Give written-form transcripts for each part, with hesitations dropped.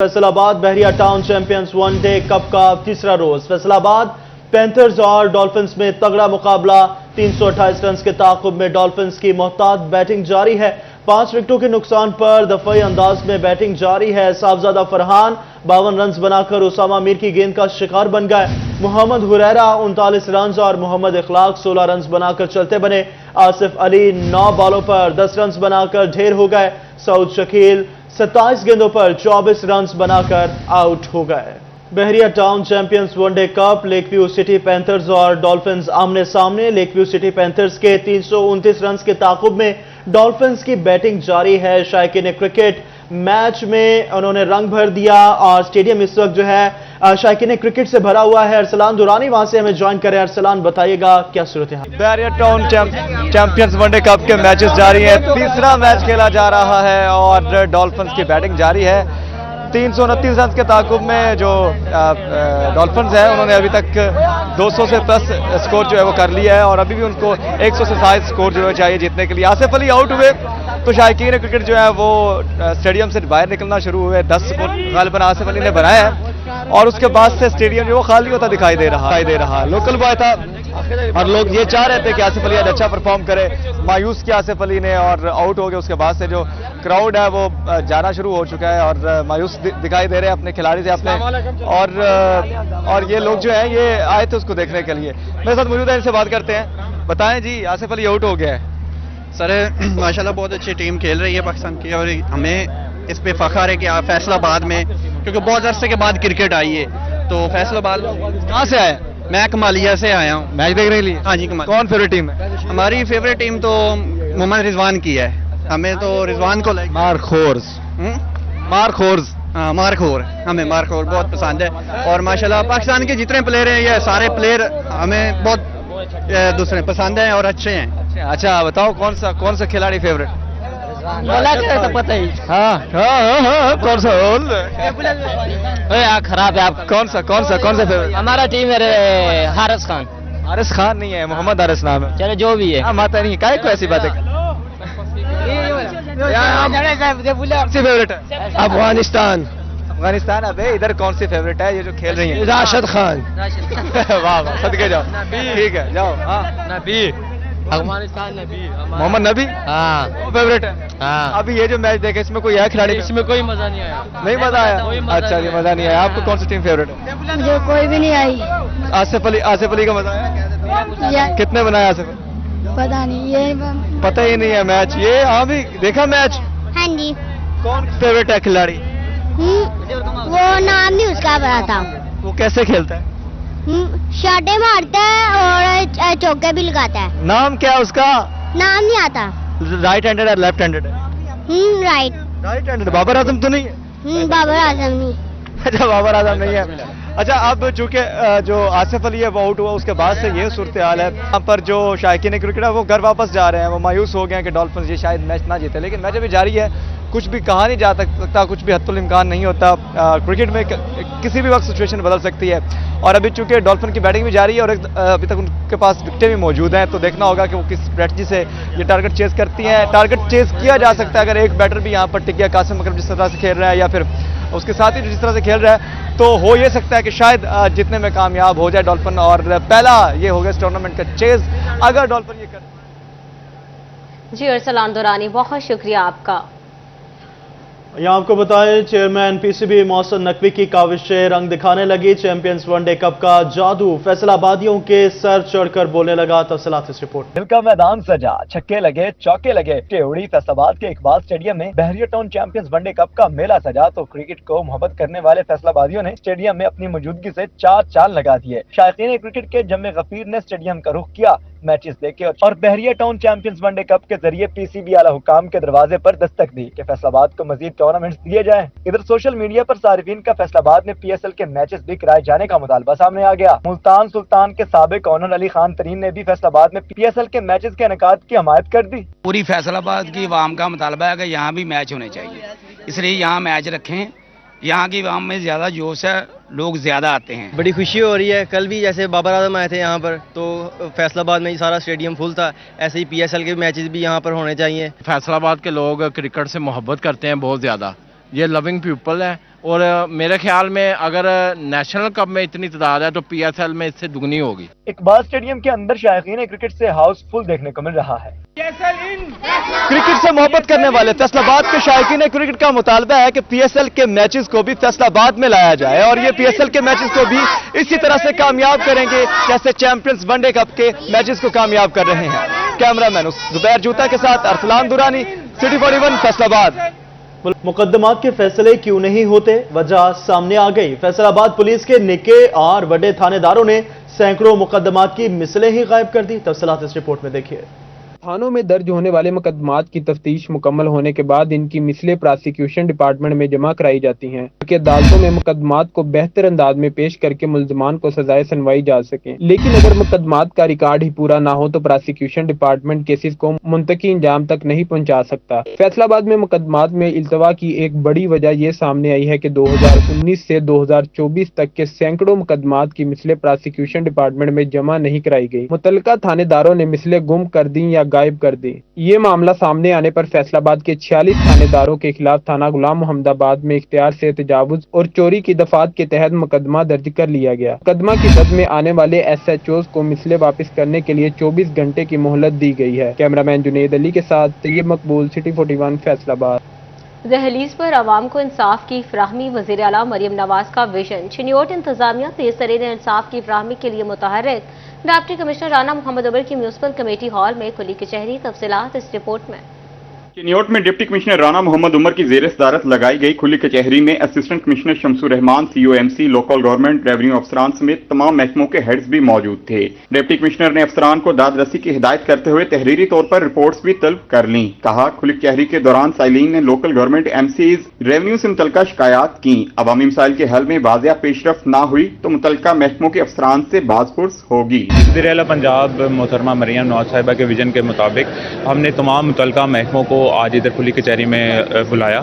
फैसलाबाद बहरिया town champions one day cup का तीसरा रोज Faisalabad panthers और डॉल्फिन्स में तगड़ा मुकाबला। 328 रन के ताक़ुब में डॉल्फिन्स की मोहतात बैटिंग जारी है। 5 विकेटों के नुकसान पर दफाई अंदाज में बैटिंग जारी है। साहबजादा फरहान 52 रन बनाकर उसामा मीर की गेंद का शिकार बन गए। मोहम्मद हुरैरा 39 रन और मोहम्मद इखलाक 16 रन बनाकर चलते बने। आसिफ अली 9 बॉलों पर 10 रन बनाकर ढेर हो गए। सऊद शकील 27 गेंदों पर 24 रन बनाकर आउट हो गए। Bahria town champions one day cup lake view city panthers और डॉल्फिन्स आमने सामने। लेक व्यू सिटी पैंथर्स के 329 रन के ताक़ुब में डॉल्फिन्स की बैटिंग जारी है। शायकीन क्रिकेट मैच में उन्होंने रंग भर दिया और स्टेडियम इस वक्त जो है शायकीन क्रिकेट से भरा हुआ है। अरसलान दुरानी वहां से हमें ज्वाइन करें। अरसलान बताइएगा क्या सूरत है। बहरिया टाउन चैंपियंस वनडे कप के मैचेस जारी हैं। तीसरा मैच खेला जा रहा है और डॉल्फिन्स की बैटिंग जारी है। 329 रन के ताक़ुब में जो डॉल्फिन्स है उन्होंने अभी तक 200 से प्लस स्कोर जो है वो कर लिया है और अभी भी उनको 100 से 60 स्कोर जो है चाहिए जीतने के लिए। आसिफ अली आउट हुए तो शायकीन क्रिकेट जो है वो स्टेडियम से बाहर निकलना शुरू हुए। 10 स्कोर गालिबन आसिफ अली ने बनाया है और उसके बाद से स्टेडियम जो वो खाली होता दिखाई दे रहा। लोकल बॉय था और लोग ये चाह रहे थे कि आसिफ अली आज अच्छा परफॉर्म करे। मायूस किया आसिफ अली ने और आउट हो गए। उसके बाद से जो क्राउड है वो जाना शुरू हो चुका है और मायूस दिखाई दे रहे हैं अपने खिलाड़ी से अपने और ये लोग जो हैं ये आए थे उसको देखने के लिए। मेरे साथ मौजूद है, इनसे बात करते हैं। बताएं जी, आसिफ अली आउट हो गया है। सर माशाल्लाह बहुत अच्छी टीम खेल रही है पाकिस्तान की और हमें इस पे फख्र है कि आप फैसलाबाद में, क्योंकि बहुत अरसे के बाद क्रिकेट आई है, तो फैसलाबाद कहाँ से आए? मैं कमालिया से आया हूँ मैच देखने के लिए। हाँ जी, कमालिया। कौन फेवरेट टीम है? हमारी फेवरेट टीम तो मोहम्मद रिजवान की है। हमें तो रिजवान को लाइक मारखोर्स हाँ, मारखोर, हमें मारखोर बहुत पसंद है। और माशाल्लाह पाकिस्तान के जितने प्लेयर हैं ये सारे प्लेयर हमें बहुत दूसरे पसंद हैं और अच्छे हैं। अच्छा बताओ कौन सा खिलाड़ी फेवरेट? बोला तो पता ही। हाँ कौन सा खराब है आप। कौन सा फेवरेट? हमारा टीम है हारिस खान। हारिस खान नहीं है, मोहम्मद हारिस नाम है। चलो जो भी है। हाँ माता नहीं, काय को ऐसी बातें फेवरेट है? अफगानिस्तान। अबे इधर कौन सी फेवरेट है ये जो खेल रही है? राशिद खान। वाह सदके जाओ। ठीक है जाओ। हाँ नबी अफगानिस्तान नबी। मोहम्मद नबी हाँ फेवरेट है। हाँ। अभी ये जो मैच देखे इसमें कोई है खिलाड़ी? इसमें कोई मजा नहीं आया। नहीं मजा आया? अच्छा जी मजा नहीं आया। आपको कौन सी टीम फेवरेट है? मुझे कोई भी नहीं आई। आसिफ अली का मजा आया? कितने बनाया आसिफ अली? पता नहीं, ये पता ही नहीं है मैच ये। हाँ भी देखा मैच? हाँ जी। कौन फेवरेट है खिलाड़ी? वो नाम नहीं उसका पता था। वो कैसे खेलता है? शॉटे मारता है और चौके भी लगाता है। नाम क्या है उसका? नाम नहीं आता। राइट हैंडेड है लेफ्ट हैंडेड है? Right handed. बाबर आजम तो नहीं है? बाबर आजम नहीं। अच्छा बाबर आजम नहीं है। अच्छा अब चूंकि जो आसिफ अली है वो आउट हुआ उसके बाद से ये सूरत हाल है। यहाँ पर जो शायकीन क्रिकेट है वो घर वापस जा रहे हैं। वो मायूस हो गए हैं कि डॉल्फिन्स ये शायद मैच ना जीते, लेकिन मैच अभी जारी है। कुछ भी कहा नहीं जा सकता, कुछ भी हत्तुल इम्कान नहीं होता। क्रिकेट में किसी भी वक्त सिचुएशन बदल सकती है और अभी चूंकि डॉल्फिन की बैटिंग भी जारी है और अभी तक उनके पास विकेटें भी मौजूद हैं, तो देखना होगा कि वो किस स्ट्रेटजी से ये टारगेट चेस करती हैं। टारगेट चेस किया जा सकता है अगर एक बैटर भी यहाँ पर टिक गया, कासिम अकरम जिस तरह से खेल रहा है या फिर उसके साथ ही जिस तरह से खेल रहा है, तो हो ये सकता है कि शायद जितने में कामयाब हो जाए डॉल्फिन। और पहला ये होगा इस टूर्नामेंट का चेज अगर डॉल्फिन ये कर। जी अरसलान दुरानी बहुत शुक्रिया आपका। यहाँ आपको बताएं चेयरमैन पीसीबी मोहसिन नकवी की काविशें रंग दिखाने लगी। चैंपियंस वनडे कप का जादू फैसलाबादियों के सर चढ़कर बोलने लगा। तफसीलात इस रिपोर्ट। दिल का मैदान सजा, छक्के लगे, चौके लगे। टेवड़ी फैसलाबाद के इकबाल स्टेडियम में बहरिया टाउन चैंपियंस वनडे कप का मेला सजा तो क्रिकेट को मोहब्बत करने वाले फैसलाबादियों ने स्टेडियम में अपनी मौजूदगी से 4 चाल लगा दिए। शायकीन क्रिकेट के जम्मे गफीर ने स्टेडियम का रुख किया मैचेस देखे और बहरिया टाउन चैंपियंस वनडे कप के जरिए पीसीबी आला हुकाम के दरवाजे पर दस्तक दी कि फैसलाबाद को मजीद टूर्नामेंट्स दिए जाएं। इधर सोशल मीडिया पर सारिफीन का फैसलाबाद में पीएसएल के मैचेस भी कराए जाने का मुतालबा सामने आ गया। मुल्तान सुल्तान के साबिक ओनर अली खान तरीन ने भी फैसलाबाद में पीएसएल के मैचेस के इनेकाद की हमायत कर दी। पूरी फैसलाबाद की आवाम का मुतालबा है कि यहाँ भी मैच होने चाहिए, इसलिए यहाँ मैच रखें। यहाँ की आवाम में ज्यादा जोश है, लोग ज्यादा आते हैं। बड़ी खुशी हो रही है। कल भी जैसे बाबर आजम आए थे यहाँ पर तो फैसलाबाद में ही सारा स्टेडियम फुल था, ऐसे ही पीएसएल के मैचेस भी यहाँ पर होने चाहिए। फैसलाबाद के लोग क्रिकेट से मोहब्बत करते हैं बहुत ज़्यादा, یہ لونگ پیپل ہے، اور میرے خیال میں اگر نیشنل کپ میں اتنی تعداد ہے تو پی ایس ایل میں اس سے دگنی ہوگی۔ اقبال اسٹیڈیم کے اندر شائقین کرکٹ سے ہاؤس فل دیکھنے کو مل رہا ہے۔ کرکٹ سے محبت کرنے والے فیصل آباد کے شائقین کرکٹ کا مطالبہ ہے کہ پی ایس ایل کے میچز کو بھی فیصل آباد میں لایا جائے، اور یہ پی ایس ایل کے میچز کو بھی اسی طرح سے کامیاب کریں گے جیسے چیمپئنز ون ڈے کپ کے میچز کو کامیاب کر رہے ہیں۔ کیمرہ مین زبیر جوتا کے ساتھ ارسلان دورانی، سٹی 41 فیصل آباد۔ مقدمات کے فیصلے کیوں نہیں ہوتے، وجہ سامنے آ گئی۔ فیصل آباد پولیس کے نکے اور بڑے تھانے داروں نے سینکڑوں مقدمات کی مثلیں ہی غائب کر دی۔ تفصیلات اس رپورٹ میں دیکھیے۔ تھانوں میں درج ہونے والے مقدمات کی تفتیش مکمل ہونے کے بعد ان کی مثلیں پراسیکیوشن ڈپارٹمنٹ میں جمع کرائی جاتی ہیں تاکہ عدالتوں میں مقدمات کو بہتر انداز میں پیش کر کے ملزمان کو سزائے سنوائی جا سکیں، لیکن اگر مقدمات کا ریکارڈ ہی پورا نہ ہو تو پراسیکیوشن ڈپارٹمنٹ کیسز کو منطقی انجام تک نہیں پہنچا سکتا۔ فیصل آباد میں مقدمات میں التوا کی ایک بڑی وجہ یہ سامنے آئی ہے کہ 2019 سے 2024 تک کے سینکڑوں مقدمات کی مثلیں پراسیکیوشن ڈپارٹمنٹ میں جمع نہیں کرائی گئی۔ متعلقہ تھانے داروں نے مثلیں گم کر دیں یا غائب کر دی۔ یہ معاملہ سامنے آنے پر فیصل آباد کے 46 تھانے داروں کے خلاف تھانہ غلام محمد آباد میں اختیار سے تجاوز اور چوری کی دفعات کے تحت مقدمہ درج کر لیا گیا۔ مقدمہ کی زد میں آنے والے ایس ایچ اوز کو مثلیں واپس کرنے کے لیے 24 گھنٹے کی مہلت دی گئی ہے۔ کیمرہ مین جنید علی کے ساتھ طیب مقبول، سٹی 41 فیصل آباد۔ دہلیز پر عوام کو انصاف کی فراہمی، وزیر اعلیٰ مریم نواز کا ویژن۔ چنیوٹ انتظامیہ تیز ترین انصاف کی فراہمی کے لیے متحرک۔ ڈپٹی کمشنر رانا محمد عمر کی میونسپل کمیٹی ہال میں کھلی کچہری۔ تفصیلات اس رپورٹ میں۔ چنیوٹ میں ڈپٹی کمشنر رانا محمد عمر کی زیر صدارت لگائی گئی کھلی کچہری میں assistant commissioner Shams ur Rehman, C O M C, local government, revenue افسران سمیت تمام محکموں کے ہیڈز بھی موجود تھے۔ ڈپٹی کمشنر نے افسران کو داد رسی کی ہدایت کرتے ہوئے تحریری طور پر رپورٹس بھی طلب کر لیں۔ کہا، کھلی کچہری کے دوران سائلین نے local government MCs, revenue سے متعلقہ شکایات کی۔ عوامی مسائل کے حل میں واضح پیش رفت نہ ہوئی تو متعلقہ محکموں کے افسران سے باز پرس ہوگی۔ وزیر اعلیٰ پنجاب محترمہ مریم نواز صاحبہ کے ویژن کے مطابق ہم نے تمام متعلقہ محکموں کو آج ادھر کھلی کچہری میں بلایا،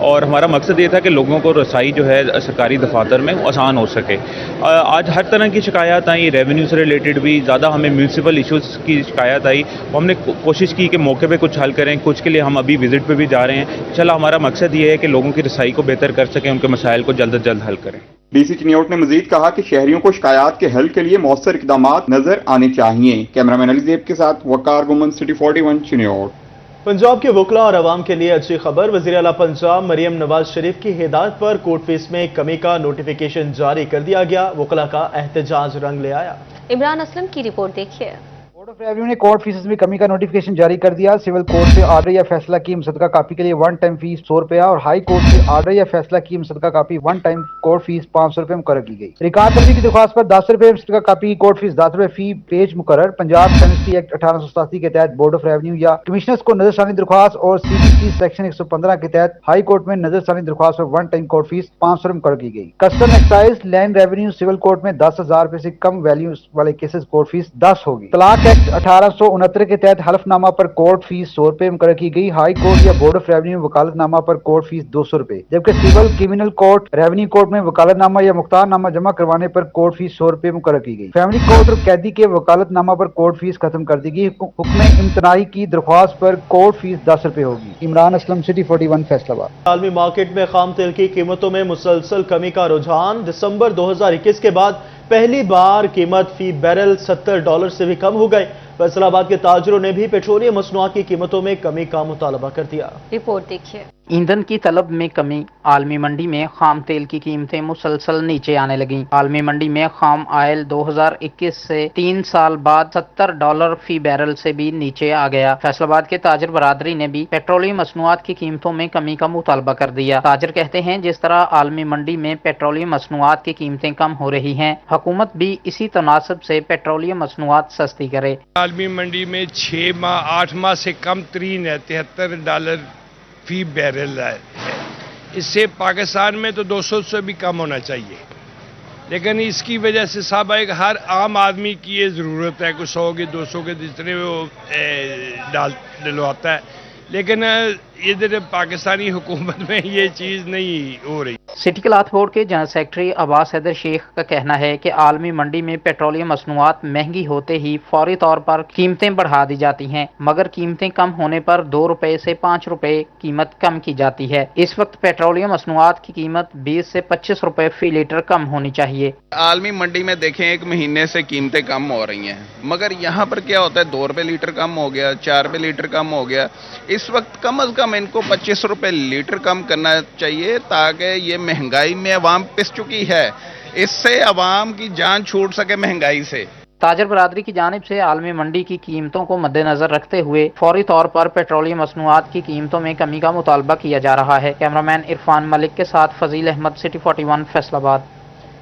اور ہمارا مقصد یہ تھا کہ لوگوں کو رسائی جو ہے سرکاری دفاتر میں آسان ہو سکے۔ آج ہر طرح کی شکایات آئیں، ریونیو سے ریلیٹڈ بھی زیادہ ہمیں میونسپل ایشوز کی شکایات آئی، ہم نے کوشش کی کہ موقع پہ کچھ حل کریں، کچھ کے لیے ہم ابھی وزٹ پہ بھی جا رہے ہیں۔ انشاءاللہ ہمارا مقصد یہ ہے کہ لوگوں کی رسائی کو بہتر کر سکیں، ان کے مسائل کو جلد از جلد حل کریں۔ ڈی سی چنیوٹ نے مزید کہا کہ شہریوں کو شکایات کے حل کے لیے مؤثر اقدامات نظر آنے چاہیے۔ کیمرہ مین علی زیب کے ساتھ وقار گمن، سٹی 41 چنیوٹ۔ پنجاب کے وکلاء اور عوام کے لیے اچھی خبر، وزیر اعلیٰ پنجاب مریم نواز شریف کی ہدایت پر کورٹ فیس میں کمی کا نوٹیفیکیشن جاری کر دیا گیا۔ وکلاء کا احتجاج رنگ لے آیا۔ عمران اسلم کی رپورٹ دیکھیے۔ بورڈ آف ریونیو نے کورٹ فیسز میں کمی کا نوٹیفیکیشن جاری کر دیا۔ سول کورٹ سے آرڈر یا فیصلہ کی مصدقہ کاپی کے لیے ون ٹائم فیس 100 روپیہ اور ہائی کورٹ سے آرڈر یا فیصلہ کی مصدقہ copy one time court fee 500 روپے مقرر کی گئی۔ ریکارڈ درجی کی درخواست پر 10 روپے مصدقہ کاپی، کورٹ فیس 10 روپے فی پیج مقرر۔ پنجاب سینسٹی ایکٹ 1887 کے تحت بورڈ آف ریونیو یا کمشنرز کو نظر ثانی درخواست اور سی بی سی سیکشن 115 کے تحت ہائی کورٹ میں نظر ثانی درخواست پر ون ٹائم کورٹ فیس 500 روپے مقرر کی گئی۔ Custom excise, land revenue, civil court میں 10,000 روپے سے کم ویلیو والے کیسز کورٹ فیس 10 ہوگی۔ طلاق ایکٹ 1869 کے تحت حلف نامہ پر کورٹ فیس 100 روپے مقرر کی گئی۔ ہائی کورٹ یا بورڈ آف ریونیو وکالت نامہ پر کورٹ فیس 200 روپے، جبکہ civil criminal court, revenue court میں وکالت نامہ یا مختار نامہ جمع کروانے پر کورٹ فیس 100 روپے مقرر کی گئی۔ فیملی کورٹ اور قیدی کے وکالت نامہ پر کورٹ فیس ختم کر دی گئی۔ حکم امتناعی کی درخواست پر کورٹ فیس 10 روپے ہوگی۔ عمران اسلم، سٹی 41 فیصل آباد۔ عالمی مارکیٹ میں خام تیل کی قیمتوں میں مسلسل کمی کا رجحان، دسمبر 2021 کے بعد پہلی بار قیمت فی بیرل $70 سے بھی کم ہو گئے۔ فیصل آباد کے تاجروں نے بھی پیٹرولیم مصنوعات کی قیمتوں میں کمی کا مطالبہ کر دیا۔ رپورٹ دیکھیے۔ ایندھن کی طلب میں کمی، عالمی منڈی میں خام تیل کی قیمتیں مسلسل نیچے آنے لگیں۔ عالمی منڈی میں خام آئل 2021 سے 3 سال بعد $70 فی بیرل سے بھی نیچے آ گیا۔ فیصل آباد کے تاجر برادری نے بھی پیٹرولیم مصنوعات کی قیمتوں میں کمی کا مطالبہ کر دیا۔ تاجر کہتے ہیں جس طرح عالمی منڈی میں پیٹرولیم مصنوعات کی قیمتیں کم ہو رہی ہیں، حکومت بھی اسی تناسب سے پیٹرولیم مصنوعات سستی کرے۔ عالمی منڈی میں 6 ماہ 8 ماہ سے کم ترین ہے، $73 فی بیرل ہے۔ اس سے پاکستان میں تو 200 سے بھی کم ہونا چاہیے، لیکن اس کی وجہ سے صاحب ایک ہر عام آدمی کی یہ ضرورت ہے کہ 100 کے 200 کے جتنے وہ ڈلواتا ہے، لیکن ادھر پاکستانی حکومت میں یہ چیز نہیں ہو رہی۔ सिटी क्लॉथ बोर्ड के जनरल सेक्रेटरी अब्बास हैदर शेख का कहना है कि आलमी मंडी में पेट्रोलियम मसनूआत महंगी होते ही फौरी तौर पर कीमतें बढ़ा दी जाती हैं, मगर कीमतें कम होने पर 2 रुपए से 5 रुपए कीमत कम की जाती है। इस वक्त पेट्रोलियम मसनूआत की कीमत 20 से 25 रुपए फी लीटर कम होनी चाहिए। आलमी मंडी में देखें 1 महीने से कीमतें कम हो रही हैं, मगर यहाँ पर क्या होता है 2 रुपए लीटर कम हो गया, 4 रुपए लीटर कम हो गया। इस वक्त कम अज कम इनको 25 रुपए लीटर कम करना चाहिए ताकि ये महंगाई में अवाम पिस चुकी है, इससे अवाम की जान छूट सके महंगाई से। ताजर बरादरी की जानिब से आलमी मंडी की कीमतों को मद्देनजर रखते हुए फौरी तौर पर पेट्रोलियम मसनूआत की कीमतों में कमी का मुतालबा किया जा रहा है। कैमरामैन इरफान मलिक के साथ फजील अहमद, सिटी 41 फैसलाबाद।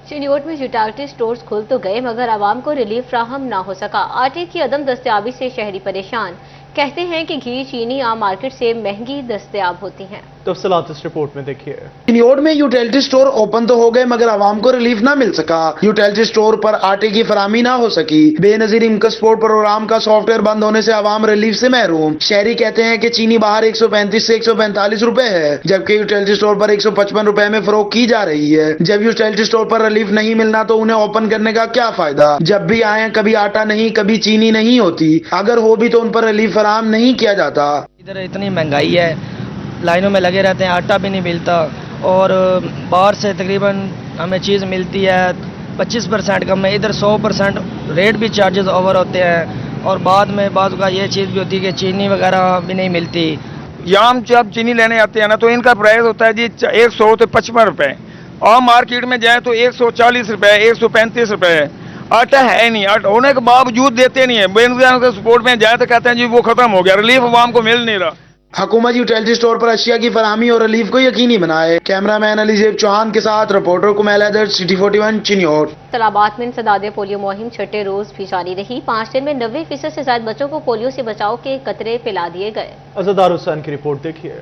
चिन्योट में यूटिलिटी स्टोर्स खुल तो गए मगर आवाम को रिलीफ फ्राहम ना हो सका। आटे की अदम दस्तयाबी से शहरी परेशान। कहते हैं कि घी, चीनी आम मार्केट से महंगी दस्तयाब होती हैं। तफसीलात इस रिपोर्ट में देखिए। चिन्योट में यूटिलिटी स्टोर ओपन तो हो गए मगर आवाम को रिलीफ ना मिल सका। यूटिलिटी स्टोर पर आटे की फराहमी ना हो सकी। बेनजीर इनकस्पोर्ट प्रोग्राम का सॉफ्टवेयर बंद होने से आवाम रिलीफ से महरूम। शहरी कहते हैं कि चीनी बाहर 135 से 145 रुपए है, जबकि यूटिलिटी स्टोर पर 155 रुपए में फरोख्त की जा रही है। जब यूटिलिटी स्टोर पर रिलीफ नहीं मिलना तो उन्हें ओपन करने का क्या फायदा। जब भी आए कभी आटा नहीं, कभी चीनी नहीं होती। अगर हो भी तो उन पर रिलीफ फराहम नहीं किया जाता। इधर इतनी महंगाई है, लाइनों में लगे रहते हैं, आटा भी नहीं मिलता और बाहर से तकरीबन हमें चीज़ मिलती है 25% कम में, इधर 100% रेट भी चार्जेस ओवर होते हैं और बाद में बाज़ का ये चीज़ भी होती है कि चीनी वगैरह भी नहीं मिलती। यहाँ हम जब चीनी लेने आते हैं ना तो इनका प्राइस होता है जी 100 से 55 रुपये और मार्केट में जाए तो 140 रुपये, 135 रुपये। आटा है नहीं, आटा होने के बावजूद देते नहीं है। बेनजीर के सपोर्ट में जाए तो कहते हैं जी वो खत्म हो गया, रिलीफ अवाम को मिल नहीं रहा। हुकूमत यूटिलिटी स्टोर पर अशिया की फराहमी और रिलीफ को यकीनी बनाए। कैमरामैन अलीजेब चौहान के साथ रिपोर्टर कुमैल हैदर, सिटी 41 चिन्योट। फैसलाबाद में इंसदाद पोलियो मुहिम छठे रोज भी जारी रही। 5 दिन में 90% से ज्यादा बच्चों को पोलियो से बचाव के कतरे पिला दिए गए। अज़दार हुसैन की रिपोर्ट देखिए।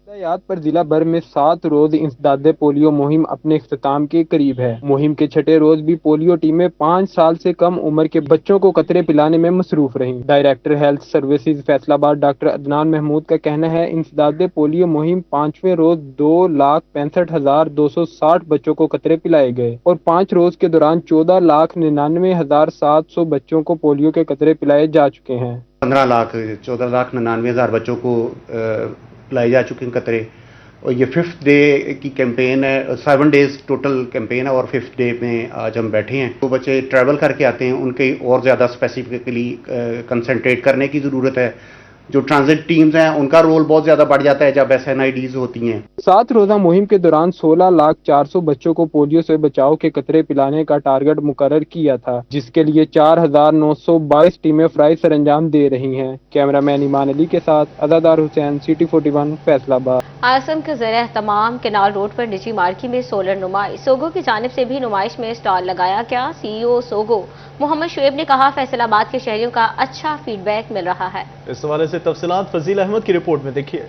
याद पर जिला भर में 7 रोज इंसदाद पोलियो मुहिम अपने इख्तिताम के करीब है। मुहिम के छठे रोज भी पोलियो टीमें 5 साल से कम उम्र के बच्चों को कतरे पिलाने में मसरूफ रहीं। Director health services Faisalabad doctor Adnan Mahmood का कहना है इंसदाद पोलियो मुहिम 5वें रोज 2,65,260 बच्चों को कतरे पिलाए गए और 5 रोज के दौरान 14,99,700 बच्चों को पोलियो के कतरे पिलाए जा चुके हैं। 14,99,000 बच्चों को पिलाए जा चुके हैं कतरे और ये 5th डे की कैंपेन है। 7 डेज टोटल कैंपेन है और 5th डे में आज हम बैठे हैं। तो बच्चे ट्रैवल करके आते हैं, उनके और ज़्यादा स्पेसिफिकली कंसंट्रेट करने की ज़रूरत है। जो ट्रांजिट टीम्स हैं उनका रोल बहुत ज़्यादा बढ़ जाता है जब SNIDs होती हैं। 7 रोजा मुहिम के दौरान 16,400,000 बच्चों को पोलियो से बचाव के कतरे पिलाने का टारगेट मुकर्रर किया था, जिसके लिए 4,922 टीमें फराइज सरंजाम दे रही हैं। कैमरामैन ईमान अली के साथ अज़दार हुसैन, सिटी 41 फैसलाबाद। आसम के ज़रिए तमाम केनाल रोड पर निजी मार्की में सोलर नुमाइश। सोगो की जानिब से भी नुमाइश में स्टॉल लगाया गया। CEO सोगो मोहम्मद शुएब ने कहा फैसलाबाद के शहरियों का अच्छा फीडबैक मिल रहा है। इस हवाले से तफसीलात फजील अहमद की रिपोर्ट में देखिए।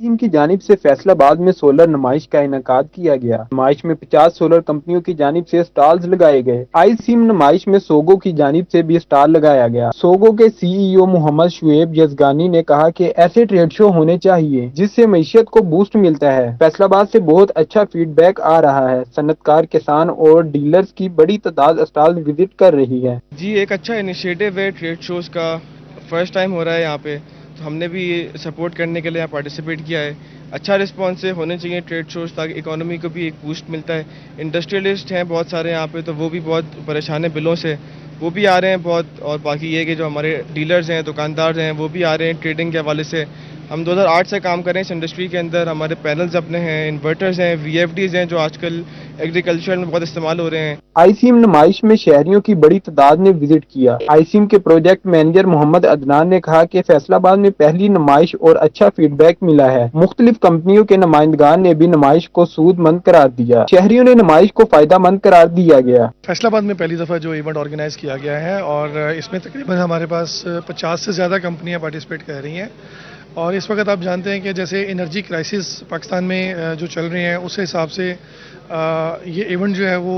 टीम की जानिब से फैसलाबाद में सोलर नुमाइश का इनेकाद किया गया। नुमाइश में 50 सोलर कंपनियों की जानिब से स्टॉल्स लगाए गए। आईसीम नुमाइश में सोगो की जानिब से भी स्टॉल लगाया गया। सोगो के CEO मोहम्मद शुएब यजगानी ने कहा कि ऐसे ट्रेड शो होने चाहिए जिससे मईशत को बूस्ट मिलता है। फैसलाबाद से बहुत अच्छा फीडबैक आ रहा है। सनतकार, किसान और डीलर्स की बड़ी तादाद स्टॉल विजिट कर रही है। जी एक अच्छा इनिशिएटिव है ट्रेड शोज का, फर्स्ट टाइम हो रहा है यहाँ पे, तो हमने भी सपोर्ट करने के लिए यहाँ पार्टिसिपेट किया है। अच्छा रिस्पॉन्स होने चाहिए ट्रेड शोज ताकि इकोनॉमी को भी एक बूस्ट मिलता है। इंडस्ट्रियलिस्ट हैं बहुत सारे यहाँ पे, तो वो भी बहुत परेशान हैं बिलों से, वो भी आ रहे हैं बहुत। और बाकी ये कि जो हमारे डीलर्स हैं, दुकानदार हैं, वो भी आ रहे हैं ट्रेडिंग के हवाले से। हम 2008 से काम कर रहे हैं इस इंडस्ट्री के अंदर। हमारे पैनल्स अपने हैं, इन्वर्टर्स हैं, VFDs हैं जो आजकल एग्रीकल्चर में बहुत इस्तेमाल हो रहे हैं। आईसीम नुमाइश में शहरियों की बड़ी तादाद ने विजिट किया। आईसीम के प्रोजेक्ट मैनेजर मोहम्मद अदनान ने कहा कि फैसलाबाद में पहली नुमाइश और अच्छा फीडबैक मिला है। मुख्तलिफ कंपनियों के नुमाइंदगान ने भी नुमाइश को सूदमंद करार दिया। शहरियों ने नुमाइश को फायदामंद करार दिया गया। फैसलाबाद में पहली दफा जो इवेंट ऑर्गेनाइज किया गया है और इसमें तकरीबन हमारे पास 50 से ज्यादा कंपनियां पार्टिसिपेट कर रही हैं और इस वक्त आप जानते हैं कि जैसे एनर्जी क्राइसिस पाकिस्तान में जो चल रहे हैं, उस हिसाब से ये इवेंट जो है वो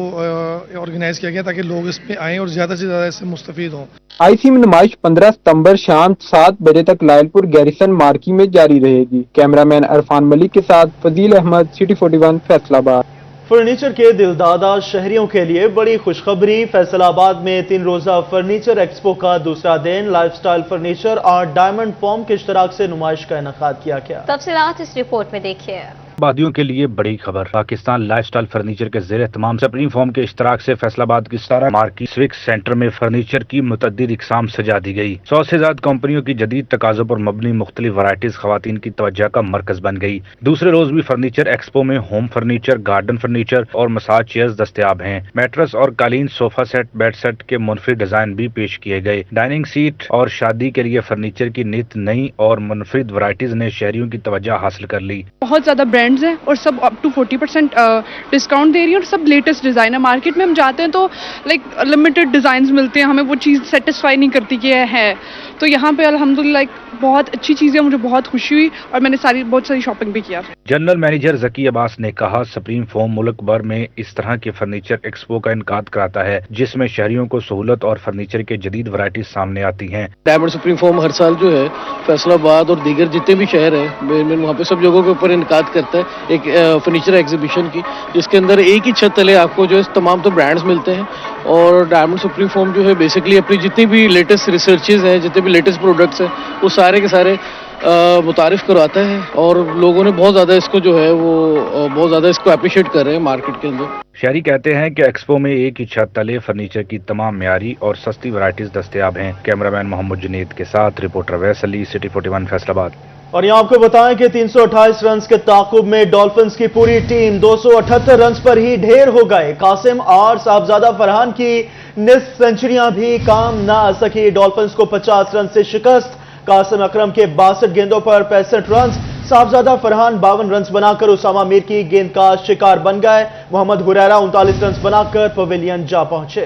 ऑर्गेनाइज किया गया ताकि लोग इसमें आएँ और ज़्यादा से ज़्यादा इससे मुस्तफीद हों। आईसी में नुमाइश 15 सितंबर शाम 7 बजे तक लायलपुर गैरिसन मार्की में जारी रहेगी। कैमरामैन अरफान मलिक के साथ फजील अहमद, सिटी 41 फैसलाबाद। फर्नीचर के दिलदादा शहरियों के लिए बड़ी खुशखबरी। फैसलाबाद में 3 रोजा फर्नीचर एक्सपो का दूसरा दिन लाइफस्टाइल फर्नीचर और डायमंड फॉर्म के इश्तराक से नुमाइश का इनेकाद किया गया। तफसीलात इस रिपोर्ट में देखिए। आबादियों के लिए बड़ी खबर। पाकिस्तान लाइफस्टाइल फर्नीचर के ज़ेरे तमाम सुप्रीम फॉर्म के इश्तराक से फैसलाबाद की सारा मार्केट स्विक सेंटर में फर्नीचर की मुतअद्दिद इक़साम सजा दी गई। 100 से ज्यादा कंपनियों की जदीद तकाज़ों पर मबनी मुख्तलिफ वैराइटीज खवातीन की तवज्जो का मरकज बन गई। दूसरे रोज भी फर्नीचर एक्सपो में होम फर्नीचर, गार्डन फर्नीचर और मसाज चेयर्स दस्तयाब हैं। मैट्रेस और कालीन, सोफा सेट, बेड सेट के मुनफरिद डिजाइन भी पेश किए गए। डाइनिंग सीट और शादी के लिए फर्नीचर की नित नई और मुनफरिद वैराइटीज ने शहरियों की तवज्जो हासिल कर ली। बहुत ज्यादा ब्रांड्स हैं और सब अप टू 40% डिस्काउंट दे रही है और सब लेटेस्ट डिजाइन है। मार्केट में हम जाते हैं तो लाइक लिमिटेड डिजाइन्स मिलते हैं, हमें वो चीज़ सेटिस्फाई नहीं करती कि है। तो यहाँ पे अल्हम्दुलिल्लाह बहुत अच्छी चीज़ें, मुझे बहुत खुशी हुई और मैंने बहुत सारी शॉपिंग भी किया। जनरल मैनेजर जकी अब्बास ने कहा, सुप्रीम फॉर्म मुल्क भर में इस तरह के फर्नीचर एक्सपो का इनकाद कराता है जिसमें शहरियों को सहूलत और फर्नीचर के जदीद वैराइटीज सामने आती हैं। डायमंड सुप्रीम फॉर्म हर साल जो है फैसलाबाद और दीगर जितने भी शहर हैं वहाँ पे सब जगहों के ऊपर इनकाद करता है एक फर्नीचर एग्जीबिशन की, जिसके अंदर एक ही छत तले आपको जो है तमाम तो ब्रांड्स मिलते हैं। और डायमंड सुप्रीम फॉर्म जो है बेसिकली अपनी जितनी भी लेटेस्ट रिसर्चेज हैं, जितने भी लेटेस्ट प्रोडक्ट्स हैं, वो सारे के सारे मुतारिफ करवाता है और लोगों ने बहुत ज़्यादा इसको जो है वो बहुत ज़्यादा इसको अप्रिशिएट कर रहे हैं मार्केट के अंदर। शहरी कहते हैं कि एक्सपो में एक ही छत तले फर्नीचर की तमाम म्यारी और सस्ती वैराइटीज दस्तयाब हैं। कैमरामैन मोहम्मद जुनेद के साथ रिपोर्टर वैस अली, सिटी 41 फैसलाबाद। और यहाँ आपको बताएं कि 328 रन के ताकुब में डॉल्फिन्स की पूरी टीम 278 रन पर ही ढेर हो गए। कासिम और साहबजादा फरहान की निस्फ सेंचुरियां भी काम न आ सकी। डॉल्फिन्स को 50 रन से शिकस्त। कासिम अकरम के 62 गेंदों पर 65 रन, साहबजादा फरहान 52 रन बनाकर उसामा मीर की गेंद का शिकार बन गए। मोहम्मद हुरैरा 39 रन बनाकर पवेलियन जा पहुंचे।